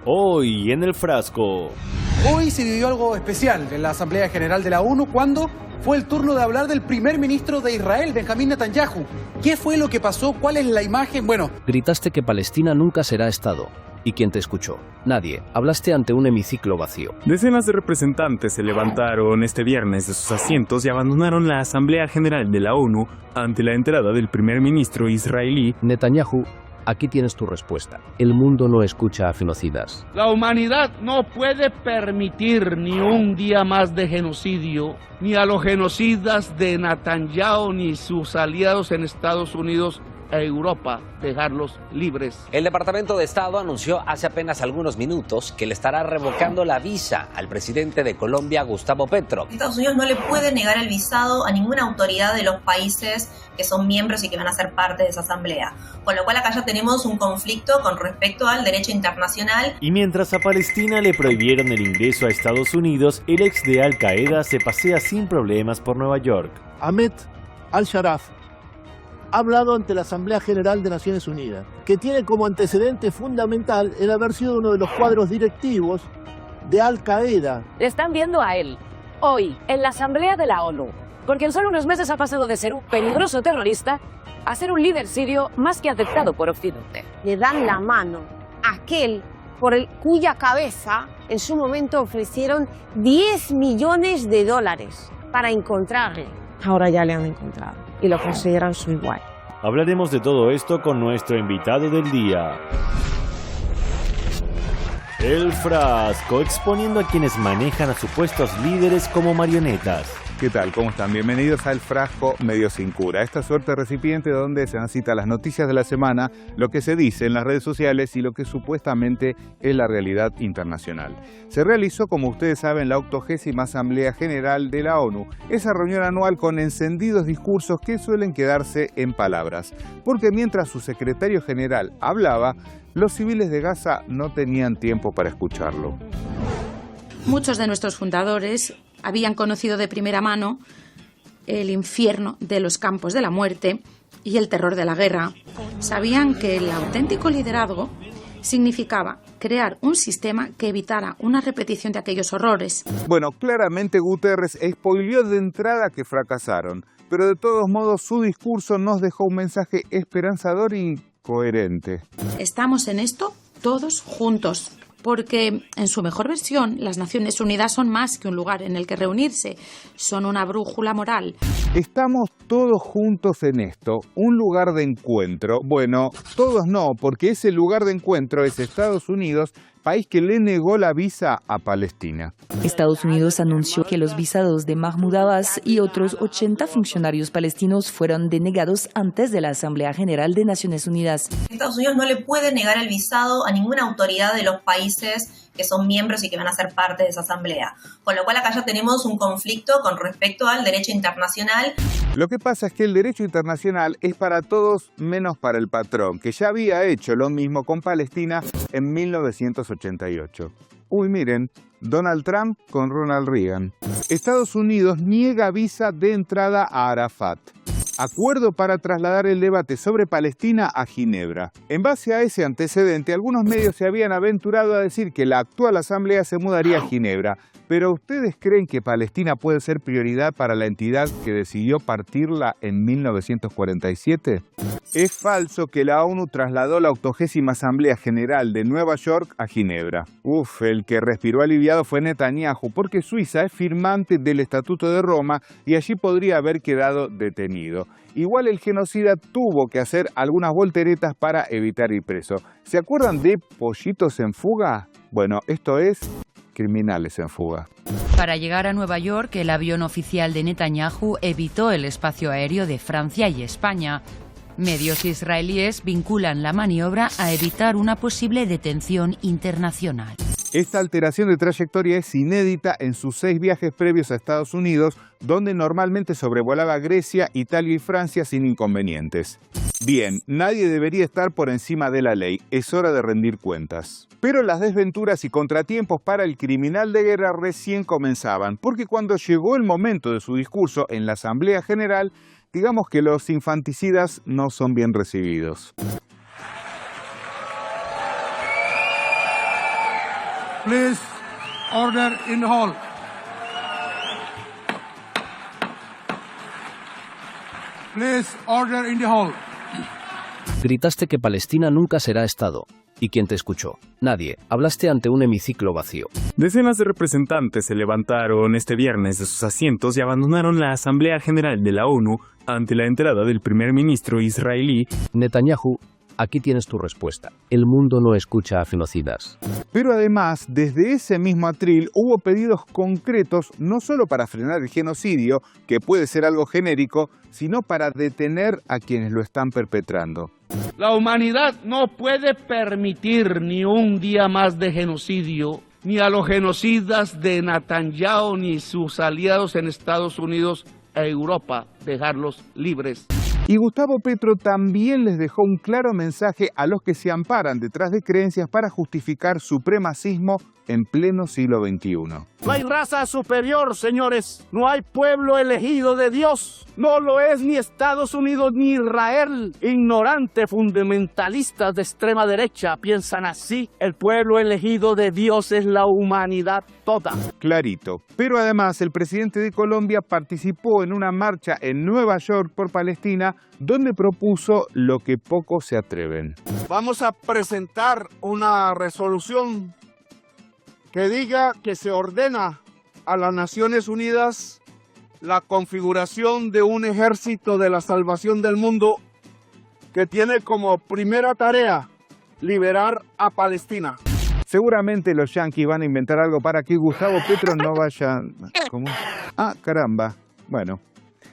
Hoy en el frasco. Hoy se vivió algo especial en la Asamblea General de la ONU cuando fue el turno de hablar del primer ministro de Israel, Benjamín Netanyahu. ¿Qué fue lo que pasó? ¿Cuál es la imagen? Bueno, gritaste que Palestina nunca será Estado. ¿Y quién te escuchó? Nadie. Hablaste ante un hemiciclo vacío. Decenas de representantes se levantaron este viernes de sus asientos y abandonaron la Asamblea General de la ONU ante la entrada del primer ministro israelí. Netanyahu, aquí tienes tu respuesta. El mundo no escucha a genocidas. La humanidad no puede permitir ni un día más de genocidio, ni a los genocidas de Netanyahu ni sus aliados en Estados Unidos e Europa, dejarlos libres. El Departamento de Estado anunció hace apenas algunos minutos que le estará revocando la visa al presidente de Colombia, Gustavo Petro. Estados Unidos no le puede negar el visado a ninguna autoridad de los países que son miembros y que van a ser parte de esa asamblea. Con lo cual acá ya tenemos un conflicto con respecto al derecho internacional. Y mientras a Palestina le prohibieron el ingreso a Estados Unidos, el ex de Al Qaeda se pasea sin problemas por Nueva York. Ahmed al-Sharaf ha hablado ante la Asamblea General de Naciones Unidas, que tiene como antecedente fundamental el haber sido uno de los cuadros directivos de Al Qaeda. Le están viendo a él, hoy, en la Asamblea de la ONU, porque en solo unos meses ha pasado de ser un peligroso terrorista a ser un líder sirio más que aceptado por Occidente. Le dan la mano a aquel cuya cabeza en su momento ofrecieron $10 millones para encontrarle. Ahora ya le han encontrado y lo consideran su igual. Hablaremos de todo esto con nuestro invitado del día. El frasco, exponiendo a quienes manejan a supuestos líderes como marionetas. ¿Qué tal? ¿Cómo están? Bienvenidos a El Frasco Medio Sin Cura. Esta suerte de recipiente donde se dan cita las noticias de la semana, lo que se dice en las redes sociales y lo que supuestamente es la realidad internacional. Se realizó, como ustedes saben, la 80ª Asamblea General de la ONU. Esa reunión anual con encendidos discursos que suelen quedarse en palabras. Porque mientras su secretario general hablaba, los civiles de Gaza no tenían tiempo para escucharlo. Muchos de nuestros fundadores habían conocido de primera mano el infierno de los campos de la muerte y el terror de la guerra. Sabían que el auténtico liderazgo significaba crear un sistema que evitara una repetición de aquellos horrores. Bueno, claramente Guterres spoileó de entrada que fracasaron, pero de todos modos su discurso nos dejó un mensaje esperanzador y coherente. Estamos en esto todos juntos. Porque en su mejor versión las Naciones Unidas son más que un lugar en el que reunirse, son una brújula moral. Estamos todos juntos en esto, un lugar de encuentro. Bueno, todos no, porque ese lugar de encuentro es Estados Unidos, país que le negó la visa a Palestina. Estados Unidos anunció que los visados de Mahmoud Abbas y otros 80 funcionarios palestinos fueron denegados antes de la Asamblea General de Naciones Unidas. Estados Unidos no le puede negar el visado a ninguna autoridad de los países que son miembros y que van a ser parte de esa asamblea. Con lo cual acá ya tenemos un conflicto con respecto al derecho internacional. Lo que pasa es que el derecho internacional es para todos menos para el patrón, que ya había hecho lo mismo con Palestina en 1988. Uy, miren, Donald Trump con Ronald Reagan. Estados Unidos niega visa de entrada a Arafat. Acuerdo para trasladar el debate sobre Palestina a Ginebra. En base a ese antecedente, algunos medios se habían aventurado a decir que la actual asamblea se mudaría a Ginebra. ¿Pero ustedes creen que Palestina puede ser prioridad para la entidad que decidió partirla en 1947? Es falso que la ONU trasladó la 80ª Asamblea General de Nueva York a Ginebra. El que respiró aliviado fue Netanyahu, porque Suiza es firmante del Estatuto de Roma y allí podría haber quedado detenido. Igual el genocida tuvo que hacer algunas volteretas para evitar ir preso. ¿Se acuerdan de Pollitos en Fuga? Bueno, esto es Criminales en Fuga. Para llegar a Nueva York, el avión oficial de Netanyahu evitó el espacio aéreo de Francia y España. Medios israelíes vinculan la maniobra a evitar una posible detención internacional. Esta alteración de trayectoria es inédita en sus 6 viajes previos a Estados Unidos, donde normalmente sobrevolaba Grecia, Italia y Francia sin inconvenientes. Bien, nadie debería estar por encima de la ley, es hora de rendir cuentas. Pero las desventuras y contratiempos para el criminal de guerra recién comenzaban, porque cuando llegó el momento de su discurso en la Asamblea General, digamos que los infanticidas no son bien recibidos. Please, order in the hall. Please, order in the hall. Gritaste que Palestina nunca será Estado. ¿Y quién te escuchó? Nadie. Hablaste ante un hemiciclo vacío. Decenas de representantes se levantaron este viernes de sus asientos y abandonaron la Asamblea General de la ONU ante la entrada del primer ministro israelí. Netanyahu, aquí tienes tu respuesta. El mundo no escucha a genocidas. Pero además, desde ese mismo atril hubo pedidos concretos no solo para frenar el genocidio, que puede ser algo genérico, sino para detener a quienes lo están perpetrando. La humanidad no puede permitir ni un día más de genocidio, ni a los genocidas de Netanyahu ni sus aliados en Estados Unidos e Europa, dejarlos libres. Y Gustavo Petro también les dejó un claro mensaje a los que se amparan detrás de creencias para justificar supremacismo en pleno siglo XXI. No hay raza superior, señores. No hay pueblo elegido de Dios. No lo es ni Estados Unidos ni Israel. Ignorantes fundamentalistas de extrema derecha piensan así. El pueblo elegido de Dios es la humanidad toda. Clarito. Pero además el presidente de Colombia participó en una marcha en Nueva York por Palestina donde propuso lo que pocos se atreven. Vamos a presentar una resolución que diga que se ordena a las Naciones Unidas la configuración de un ejército de la salvación del mundo que tiene como primera tarea liberar a Palestina. Seguramente los yanquis van a inventar algo para que Gustavo Petro no vaya... ¿Cómo? Ah, caramba. Bueno,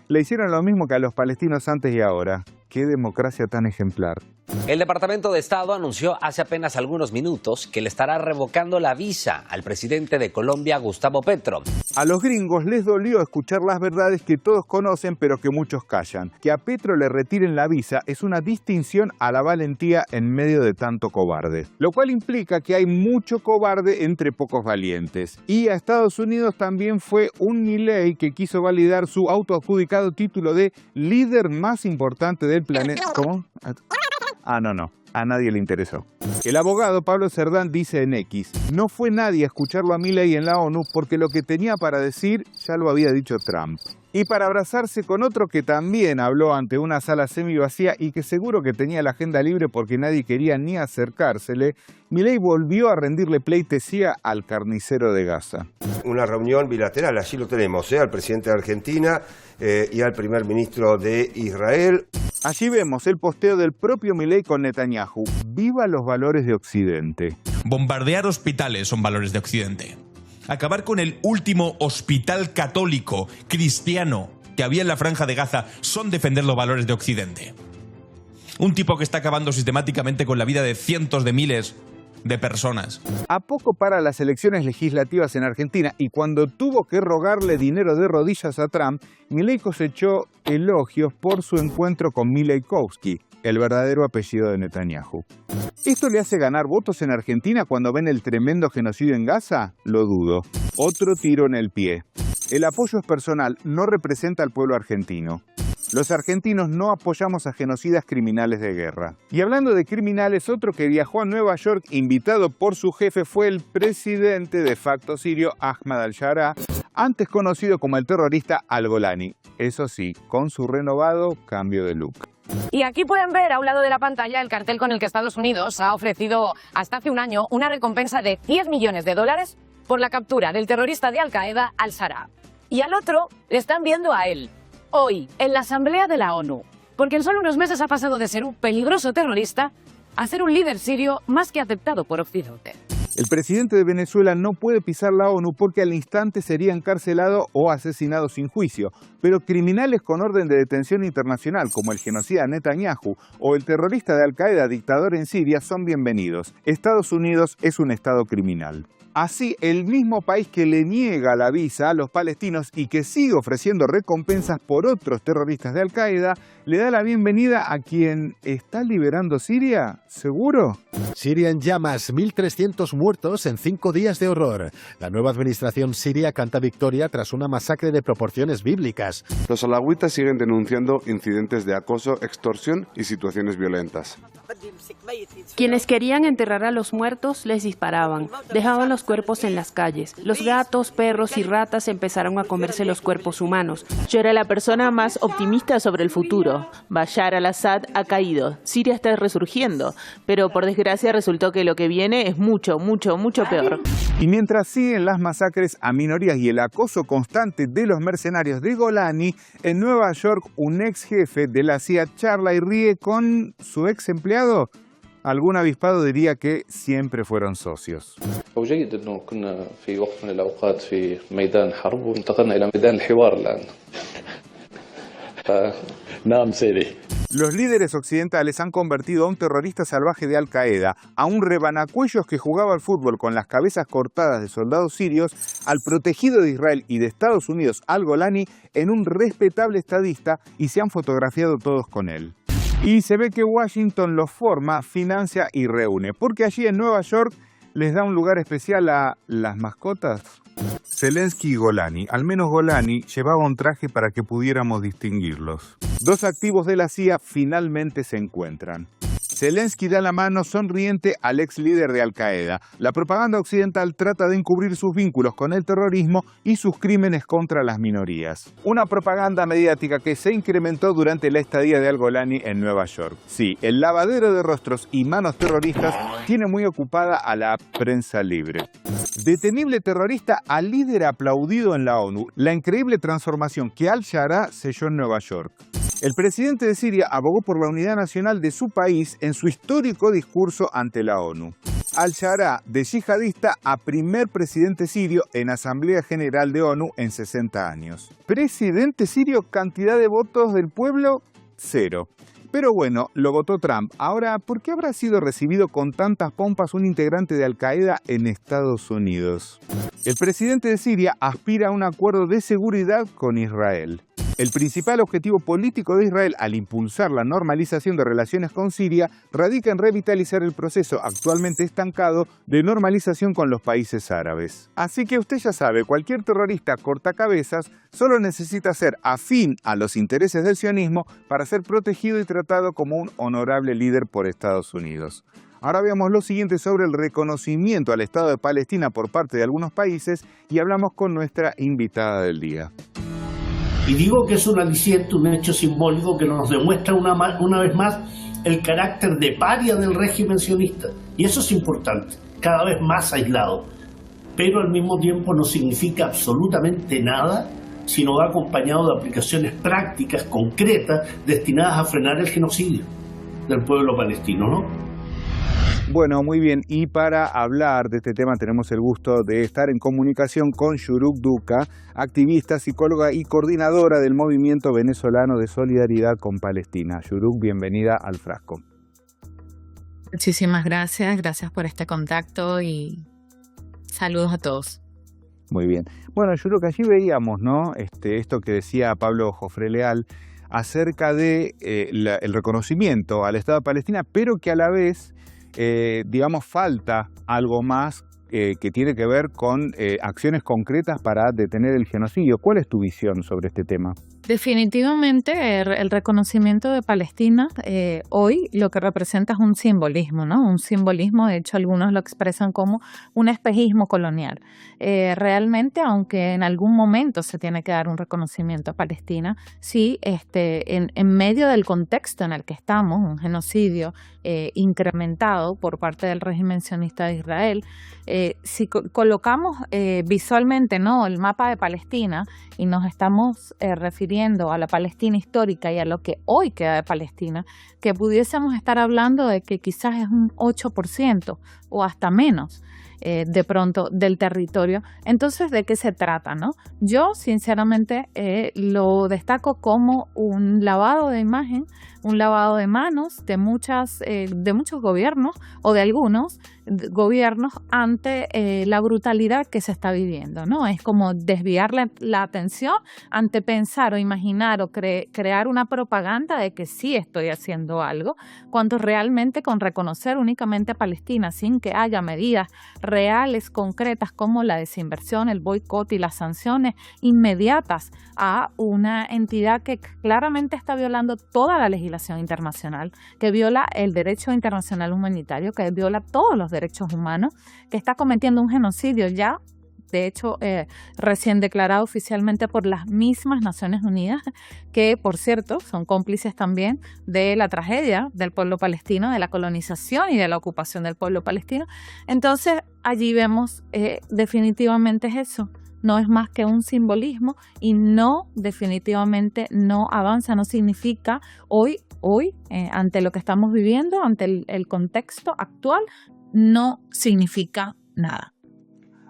le hicieron lo mismo que a los palestinos antes y ahora. ¡Qué democracia tan ejemplar! El Departamento de Estado anunció hace apenas algunos minutos que le estará revocando la visa al presidente de Colombia, Gustavo Petro. A los gringos les dolió escuchar las verdades que todos conocen pero que muchos callan. Que a Petro le retiren la visa es una distinción a la valentía en medio de tanto cobarde. Lo cual implica que hay mucho cobarde entre pocos valientes. Y a Estados Unidos también fue un Milei que quiso validar su autoadjudicado título de líder más importante del planeta. ¿Cómo? No. A nadie le interesó. El abogado Pablo Cerdán dice en X, no fue nadie a escucharlo a Milei en la ONU porque lo que tenía para decir ya lo había dicho Trump. Y para abrazarse con otro que también habló ante una sala semivacía y que seguro que tenía la agenda libre porque nadie quería ni acercársele, Milei volvió a rendirle pleitesía al carnicero de Gaza. Una reunión bilateral, allí lo tenemos, al presidente de Argentina y al primer ministro de Israel. Allí vemos el posteo del propio Milei con Netanyahu. ¡Viva los valores de Occidente! Bombardear hospitales son valores de Occidente. Acabar con el último hospital católico cristiano que había en la Franja de Gaza son defender los valores de Occidente. Un tipo que está acabando sistemáticamente con la vida de cientos de miles de personas. A poco para las elecciones legislativas en Argentina y cuando tuvo que rogarle dinero de rodillas a Trump, Milei cosechó elogios por su encuentro con Mileikovsky, el verdadero apellido de Netanyahu. ¿Esto le hace ganar votos en Argentina cuando ven el tremendo genocidio en Gaza? Lo dudo. Otro tiro en el pie. El apoyo es personal, no representa al pueblo argentino. Los argentinos no apoyamos a genocidas criminales de guerra. Y hablando de criminales, otro que viajó a Nueva York invitado por su jefe fue el presidente de facto sirio Ahmad al-Sharaa, antes conocido como el terrorista al-Golani. Eso sí, con su renovado cambio de look. Y aquí pueden ver a un lado de la pantalla el cartel con el que Estados Unidos ha ofrecido hasta hace un año una recompensa de $10 millones por la captura del terrorista de Al-Qaeda al-Sharaa. Y al otro le están viendo a él, hoy, en la Asamblea de la ONU, porque en solo unos meses ha pasado de ser un peligroso terrorista a ser un líder sirio más que aceptado por Occidente. El presidente de Venezuela no puede pisar la ONU porque al instante sería encarcelado o asesinado sin juicio, pero criminales con orden de detención internacional como el genocida Netanyahu o el terrorista de Al-Qaeda dictador en Siria son bienvenidos. Estados Unidos es un estado criminal. Así, el mismo país que le niega la visa a los palestinos y que sigue ofreciendo recompensas por otros terroristas de Al-Qaeda, le da la bienvenida a quien está liberando Siria, ¿seguro? Siria en llamas, 1.300 muertos en 5 días de horror. La nueva administración siria canta victoria tras una masacre de proporciones bíblicas. Los alawitas siguen denunciando incidentes de acoso, extorsión y situaciones violentas. Quienes querían enterrar a los muertos les disparaban, dejaban los cuerpos en las calles. Los gatos, perros y ratas empezaron a comerse los cuerpos humanos. Yo era la persona más optimista sobre el futuro. Bashar al-Assad ha caído, Siria está resurgiendo, pero por desgracia resultó que lo que viene es mucho, mucho, mucho peor. Y mientras siguen las masacres a minorías y el acoso constante de los mercenarios de Golani, en Nueva York un ex jefe de la CIA charla y ríe con su ex empleado. Algún avispado diría que siempre fueron socios. Los líderes occidentales han convertido a un terrorista salvaje de Al-Qaeda, a un rebanacuellos que jugaba al fútbol con las cabezas cortadas de soldados sirios, al protegido de Israel y de Estados Unidos, al-Golani, en un respetable estadista y se han fotografiado todos con él. Y se ve que Washington los forma, financia y reúne, porque allí en Nueva York les da un lugar especial a las mascotas. Zelensky y Golani. Al menos Golani llevaba un traje para que pudiéramos distinguirlos. Dos activos de la CIA finalmente se encuentran. Zelensky da la mano sonriente al ex líder de Al-Qaeda. La propaganda occidental trata de encubrir sus vínculos con el terrorismo y sus crímenes contra las minorías. Una propaganda mediática que se incrementó durante la estadía de Al-Golani en Nueva York. Sí, el lavadero de rostros y manos terroristas tiene muy ocupada a la prensa libre. Detenible terrorista a líder aplaudido en la ONU. La increíble transformación que Al-Shara selló en Nueva York. El presidente de Siria abogó por la unidad nacional de su país en su histórico discurso ante la ONU. Al-Shara, de yihadista a primer presidente sirio en Asamblea General de ONU en 60 años. Presidente sirio, cantidad de votos del pueblo, 0. Pero bueno, lo votó Trump. Ahora, ¿por qué habrá sido recibido con tantas pompas un integrante de Al-Qaeda en Estados Unidos? El presidente de Siria aspira a un acuerdo de seguridad con Israel. El principal objetivo político de Israel al impulsar la normalización de relaciones con Siria radica en revitalizar el proceso actualmente estancado de normalización con los países árabes. Así que usted ya sabe, cualquier terrorista cortacabezas solo necesita ser afín a los intereses del sionismo para ser protegido y tratado como un honorable líder por Estados Unidos. Ahora veamos lo siguiente sobre el reconocimiento al Estado de Palestina por parte de algunos países y hablamos con nuestra invitada del día. Y digo que es un aliciente, un hecho simbólico que nos demuestra una vez más el carácter de paria del régimen sionista. Y eso es importante, cada vez más aislado. Pero al mismo tiempo no significa absolutamente nada si no va acompañado de aplicaciones prácticas, concretas, destinadas a frenar el genocidio del pueblo palestino, ¿no? Bueno, muy bien. Y para hablar de este tema tenemos el gusto de estar en comunicación con Shuruk Duka, activista, psicóloga y coordinadora del Movimiento Venezolano de Solidaridad con Palestina. Shuruk, bienvenida al Frasco. Muchísimas gracias. Gracias por este contacto y saludos a todos. Muy bien. Bueno, Shuruk, allí veíamos, ¿no? Esto que decía Pablo Jofre Leal acerca de el reconocimiento al Estado de Palestina, pero que a la vez falta algo más que tiene que ver con acciones concretas para detener el genocidio. ¿Cuál es tu visión sobre este tema? Definitivamente el reconocimiento de Palestina hoy lo que representa es un simbolismo, ¿no? Un simbolismo, de hecho algunos lo expresan como un espejismo colonial. Realmente, aunque en algún momento se tiene que dar un reconocimiento a Palestina, sí, en medio del contexto en el que estamos, un genocidio incrementado por parte del régimen sionista de Israel, si colocamos visualmente, ¿no?, el mapa de Palestina y nos estamos refiriendo a la Palestina histórica y a lo que hoy queda de Palestina, que pudiésemos estar hablando de que quizás es un 8% o hasta menos de pronto del territorio. Entonces, ¿de qué se trata, no? Yo, sinceramente, lo destaco como un lavado de imagen un lavado de manos de muchos gobiernos o de algunos gobiernos ante la brutalidad que se está viviendo, ¿no? Es como desviar la atención ante pensar o imaginar o crear una propaganda de que sí estoy haciendo algo, cuando realmente con reconocer únicamente a Palestina sin que haya medidas reales, concretas, como la desinversión, el boicot y las sanciones inmediatas a una entidad que claramente está violando toda la legislación internacional, que viola el derecho internacional humanitario, que viola todos los derechos humanos, que está cometiendo un genocidio ya, de hecho, recién declarado oficialmente por las mismas Naciones Unidas, que, por cierto, son cómplices también de la tragedia del pueblo palestino, de la colonización y de la ocupación del pueblo palestino. Entonces, allí vemos definitivamente es eso. No es más que un simbolismo y no, definitivamente no avanza, no significa hoy ante lo que estamos viviendo, ante el contexto actual, no significa nada.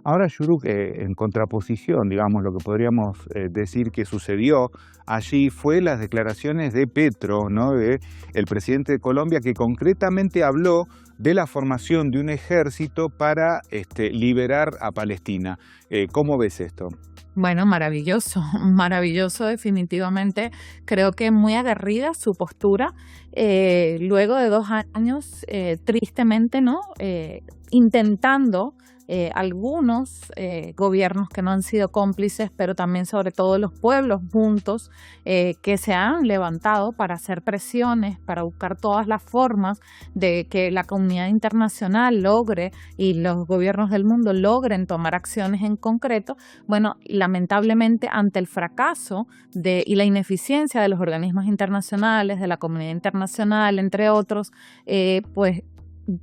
Ahora, Shuruk, en contraposición, digamos, lo que podríamos decir que sucedió allí fue las declaraciones de Petro, ¿no? De el presidente de Colombia, que concretamente habló de la formación de un ejército para liberar a Palestina. ¿Cómo ves esto? Bueno, maravilloso, maravilloso definitivamente. Creo que muy aguerrida su postura. Luego de 2 años, tristemente, ¿no? Intentando algunos gobiernos que no han sido cómplices, pero también sobre todo los pueblos juntos que se han levantado para hacer presiones, para buscar todas las formas de que la comunidad internacional logre y los gobiernos del mundo logren tomar acciones en concreto. Bueno, lamentablemente ante el fracaso y la ineficiencia de los organismos internacionales, de la comunidad internacional, entre otros, pues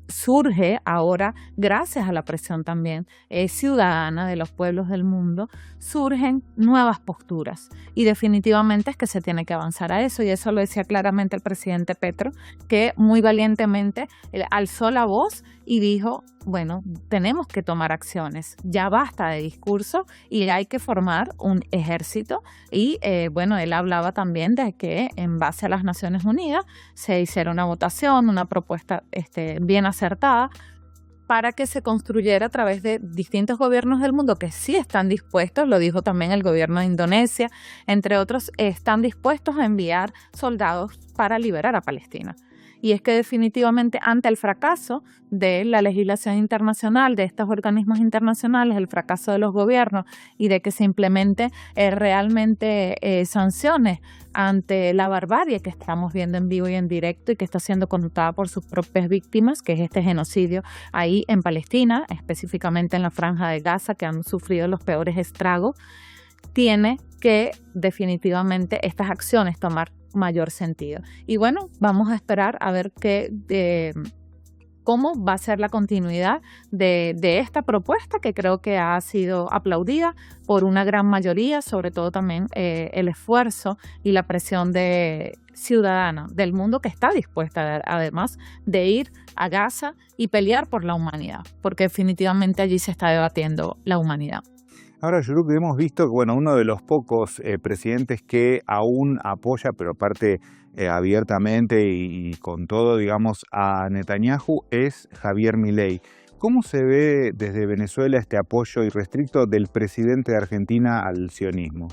surge ahora, gracias a la presión también ciudadana de los pueblos del mundo, surgen nuevas posturas y definitivamente es que se tiene que avanzar a eso, y eso lo decía claramente el presidente Petro, que muy valientemente alzó la voz y dijo, bueno, tenemos que tomar acciones, ya basta de discurso y hay que formar un ejército. Y bueno, él hablaba también de que en base a las Naciones Unidas se hiciera una votación, una propuesta bien acertada para que se construyera a través de distintos gobiernos del mundo que sí están dispuestos, lo dijo también el gobierno de Indonesia, entre otros, están dispuestos a enviar soldados para liberar a Palestina. Y es que definitivamente ante el fracaso de la legislación internacional, de estos organismos internacionales, el fracaso de los gobiernos y de que se implemente realmente sanciones ante la barbarie que estamos viendo en vivo y en directo y que está siendo connotada por sus propias víctimas, que es este genocidio ahí en Palestina, específicamente en la Franja de Gaza, que han sufrido los peores estragos, tiene que definitivamente estas acciones tomar mayor sentido. Y bueno, vamos a esperar a ver cómo va a ser la continuidad de esta propuesta, que creo que ha sido aplaudida por una gran mayoría, sobre todo también el esfuerzo y la presión ciudadana del mundo, que está dispuesta además de ir a Gaza y pelear por la humanidad, porque definitivamente allí se está debatiendo la humanidad. Ahora, Shuruk, hemos visto que uno de los pocos presidentes que aún apoya, pero aparte abiertamente y con todo, digamos, a Netanyahu es Javier Milei. ¿Cómo se ve desde Venezuela este apoyo irrestricto del presidente de Argentina al sionismo?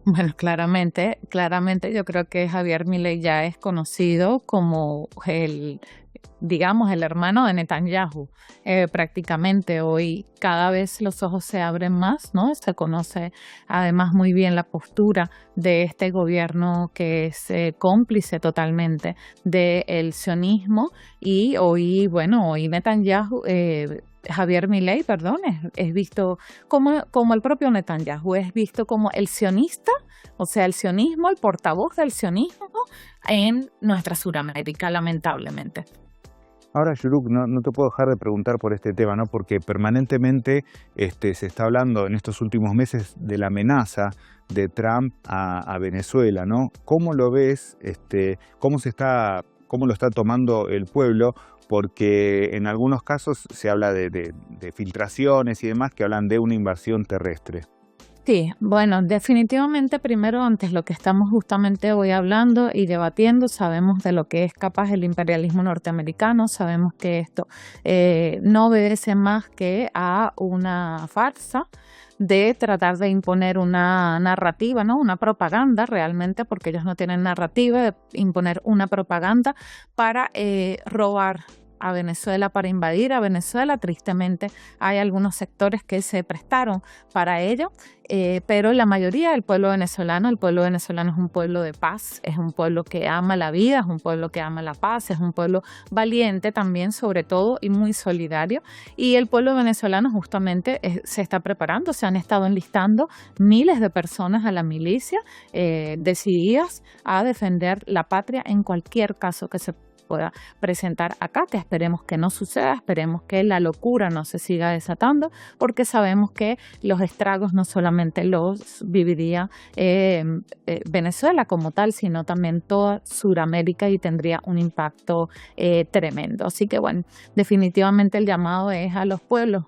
Bueno, claramente yo creo que Javier Milei ya es conocido como el hermano de Netanyahu. Prácticamente hoy cada vez los ojos se abren más, ¿no? Se conoce además muy bien la postura de este gobierno que es cómplice totalmente del sionismo, y hoy Netanyahu, Javier Milei, es visto como el propio Netanyahu, es visto como el sionista, o sea, el sionismo, el portavoz del sionismo en nuestra Suramérica, lamentablemente. Ahora, Shuruk, no te puedo dejar de preguntar por este tema, ¿no? Porque permanentemente se está hablando en estos últimos meses de la amenaza de Trump a Venezuela, ¿no? ¿Cómo lo ves? ¿Cómo lo está tomando el pueblo? Porque en algunos casos se habla de filtraciones y demás que hablan de una invasión terrestre. Sí, bueno, definitivamente primero antes lo que estamos justamente hoy hablando y debatiendo, sabemos de lo que es capaz el imperialismo norteamericano, sabemos que esto no obedece más que a una farsa de tratar de imponer una narrativa, ¿no? Una propaganda realmente, porque ellos no tienen narrativa, de imponer una propaganda para robar a Venezuela, para invadir a Venezuela. Tristemente hay algunos sectores que se prestaron para ello, pero la mayoría del pueblo venezolano es un pueblo de paz, es un pueblo que ama la vida, es un pueblo que ama la paz, es un pueblo valiente también sobre todo y muy solidario, y el pueblo venezolano justamente se está preparando, se han estado enlistando miles de personas a la milicia decididas a defender la patria en cualquier caso que se pueda presentar acá, que esperemos que no suceda, esperemos que la locura no se siga desatando, porque sabemos que los estragos no solamente los viviría Venezuela como tal, sino también toda Sudamérica, y tendría un impacto tremendo. Así que bueno, definitivamente el llamado es a los pueblos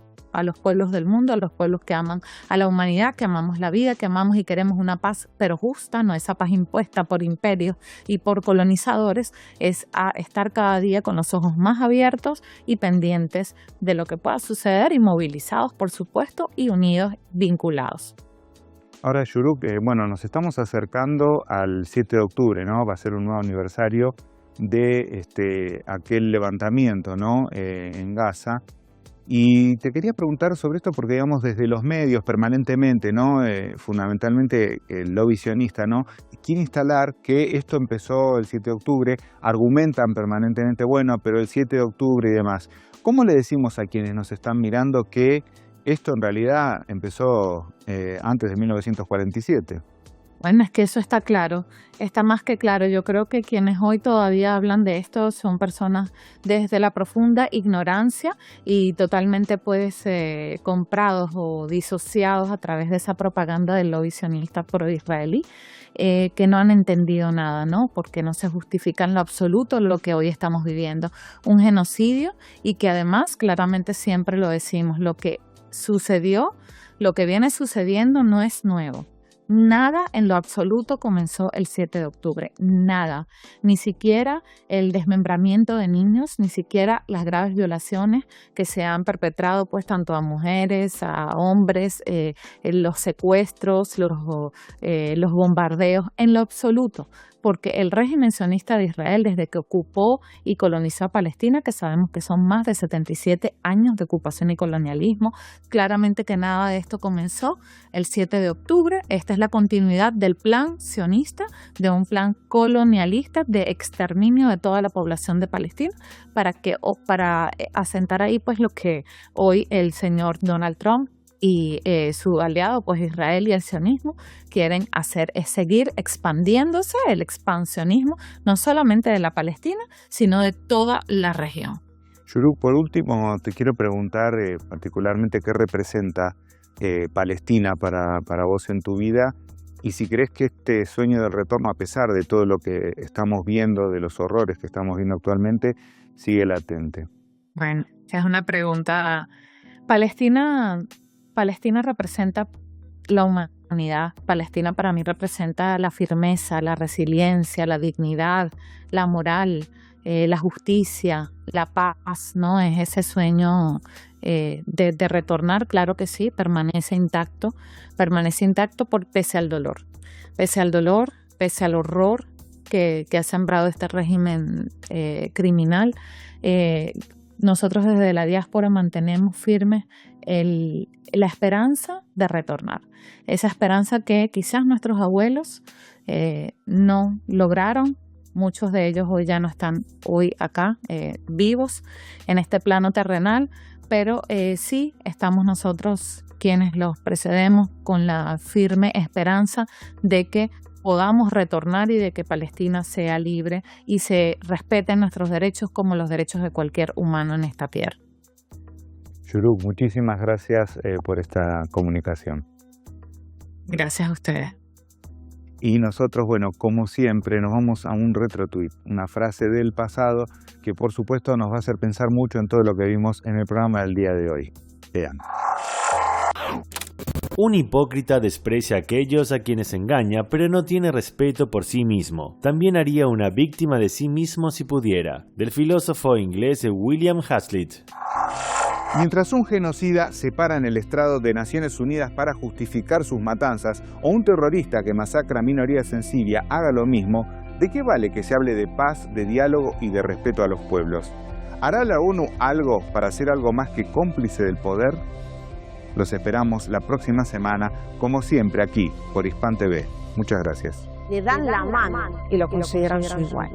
del mundo, a los pueblos que aman a la humanidad, que amamos la vida, que amamos y queremos una paz, pero justa, no esa paz impuesta por imperios y por colonizadores, es a estar cada día con los ojos más abiertos y pendientes de lo que pueda suceder y movilizados, por supuesto, y unidos, vinculados. Ahora, Shuruk, bueno, nos estamos acercando al 7 de octubre, ¿no? Va a ser un nuevo aniversario de aquel levantamiento, ¿no? En Gaza. Y te quería preguntar sobre esto porque, digamos, desde los medios permanentemente, ¿no? Fundamentalmente el lobby sionista, ¿no? Quiere instalar que esto empezó el 7 de octubre, argumentan permanentemente, bueno, pero el 7 de octubre y demás. ¿Cómo le decimos a quienes nos están mirando que esto en realidad empezó antes de 1947? Bueno, es que eso está claro, está más que claro. Yo creo que quienes hoy todavía hablan de esto son personas desde la profunda ignorancia y totalmente comprados o disociados a través de esa propaganda del lobby sionista pro-israelí, que no han entendido nada, ¿no? Porque no se justifica en lo absoluto lo que hoy estamos viviendo, un genocidio, y que además claramente siempre lo decimos, lo que sucedió, lo que viene sucediendo no es nuevo. Nada en lo absoluto comenzó el 7 de octubre, nada, ni siquiera el desmembramiento de niños, ni siquiera las graves violaciones que se han perpetrado pues tanto a mujeres, a hombres, los secuestros, los bombardeos, en lo absoluto. Porque el régimen sionista de Israel, desde que ocupó y colonizó a Palestina, que sabemos que son más de 77 años de ocupación y colonialismo, claramente que nada de esto comenzó el 7 de octubre. Esta es la continuidad del plan sionista, de un plan colonialista de exterminio de toda la población de Palestina, para asentar ahí pues lo que hoy el señor Donald Trump y su aliado, pues Israel y el sionismo, quieren hacer, es seguir expandiéndose, el expansionismo, no solamente de la Palestina, sino de toda la región. Shuruk, por último, te quiero preguntar particularmente qué representa Palestina para vos en tu vida, y si crees que este sueño del retorno, a pesar de todo lo que estamos viendo, de los horrores que estamos viendo actualmente, sigue latente. Bueno, es una pregunta. Palestina representa la humanidad. Palestina para mí representa la firmeza, la resiliencia, la dignidad, la moral, la justicia, la paz, ¿no? Es ese sueño de retornar, claro que sí, permanece intacto pese al dolor, pese al horror que ha sembrado este régimen criminal. Nosotros desde la diáspora mantenemos firme la esperanza de retornar. Esa esperanza que quizás nuestros abuelos no lograron. Muchos de ellos hoy ya no están acá vivos en este plano terrenal, pero sí estamos nosotros quienes los precedemos con la firme esperanza de que podamos retornar y de que Palestina sea libre y se respeten nuestros derechos como los derechos de cualquier humano en esta tierra. Shuruk, muchísimas gracias por esta comunicación. Gracias a ustedes. Y nosotros, bueno, como siempre, nos vamos a un retro-tweet, una frase del pasado que por supuesto nos va a hacer pensar mucho en todo lo que vimos en el programa del día de hoy. Vean. Un hipócrita desprecia a aquellos a quienes engaña, pero no tiene respeto por sí mismo. También haría una víctima de sí mismo si pudiera. Del filósofo inglés William Hazlitt. Mientras un genocida se para en el estrado de Naciones Unidas para justificar sus matanzas, o un terrorista que masacra a minorías en Siria haga lo mismo, ¿de qué vale que se hable de paz, de diálogo y de respeto a los pueblos? ¿Hará la ONU algo para ser algo más que cómplice del poder? Los esperamos la próxima semana, como siempre, aquí, por Hispan TV. Muchas gracias. Le dan la mano y lo consideran su igual.